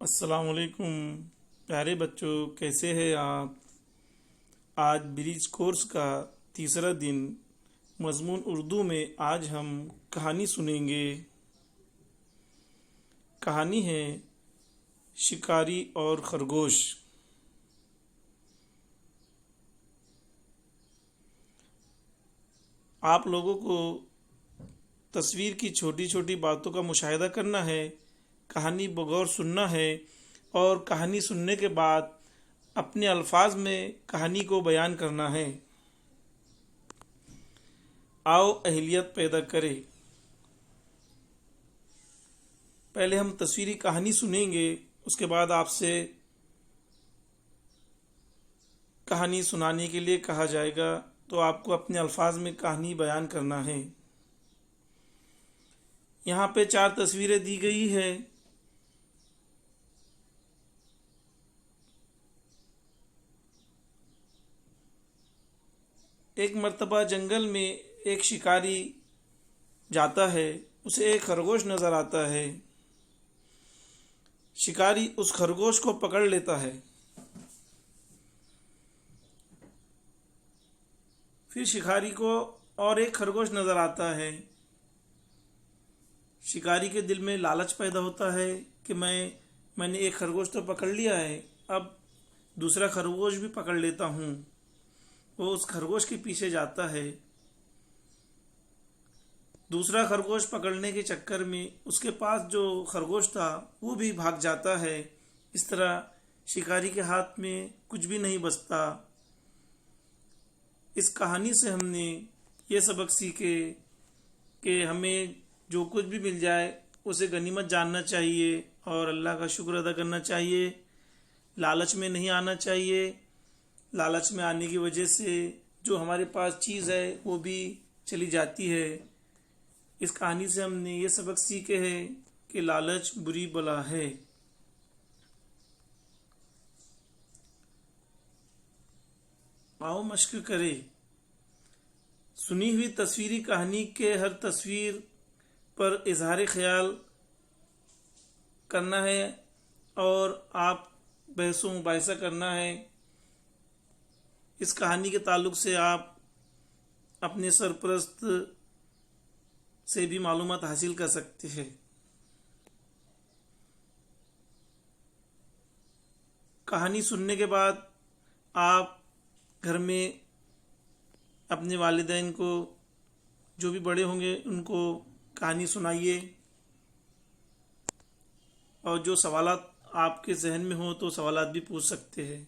السلام علیکم پیارے بچوں، کیسے ہیں آپ؟ آج برج کورس کا تیسرا دن مضمون اردو میں آج ہم کہانی سنیں گے۔ کہانی ہے شکاری اور خرگوش۔ آپ لوگوں کو تصویر کی چھوٹی چھوٹی باتوں کا مشاہدہ کرنا ہے، کہانی بغور سننا ہے اور کہانی سننے کے بعد اپنے الفاظ میں کہانی کو بیان کرنا ہے۔ آؤ اہلیت پیدا کرے۔ پہلے ہم تصویری کہانی سنیں گے، اس کے بعد آپ سے کہانی سنانے کے لیے کہا جائے گا، تو آپ کو اپنے الفاظ میں کہانی بیان کرنا ہے۔ یہاں پہ 4 تصویریں دی گئی ہے۔ ایک مرتبہ جنگل میں ایک شکاری جاتا ہے، اسے ایک خرگوش نظر آتا ہے۔ شکاری اس خرگوش کو پکڑ لیتا ہے۔ پھر شکاری کو اور ایک خرگوش نظر آتا ہے۔ شکاری کے دل میں لالچ پیدا ہوتا ہے کہ میں نے ایک خرگوش تو پکڑ لیا ہے، اب دوسرا خرگوش بھی پکڑ لیتا ہوں۔ وہ اس خرگوش کے پیچھے جاتا ہے۔ دوسرا خرگوش پکڑنے کے چکر میں اس کے پاس جو خرگوش تھا وہ بھی بھاگ جاتا ہے۔ اس طرح شکاری کے ہاتھ میں کچھ بھی نہیں بچتا۔ اس کہانی سے ہم نے یہ سبق سیکھے کہ ہمیں جو کچھ بھی مل جائے اسے غنیمت جاننا چاہیے اور اللہ کا شکر ادا کرنا چاہیے۔ لالچ میں نہیں آنا چاہیے۔ لالچ میں آنے کی وجہ سے جو ہمارے پاس چیز ہے وہ بھی چلی جاتی ہے۔ اس کہانی سے ہم نے یہ سبق سیکھے ہیں کہ لالچ بری بلا ہے۔ آؤ مشق کرے۔ سنی ہوئی تصویری کہانی کے ہر تصویر پر اظہار خیال کرنا ہے اور آپ بحث و مباحثہ کرنا ہے۔ اس کہانی کے تعلق سے آپ اپنے سرپرست سے بھی معلومات حاصل کر سکتے ہیں۔ کہانی سننے کے بعد آپ گھر میں اپنے والدین کو، جو بھی بڑے ہوں گے، ان کو کہانی سنائیے اور جو سوالات آپ کے ذہن میں ہوں تو سوالات بھی پوچھ سکتے ہیں۔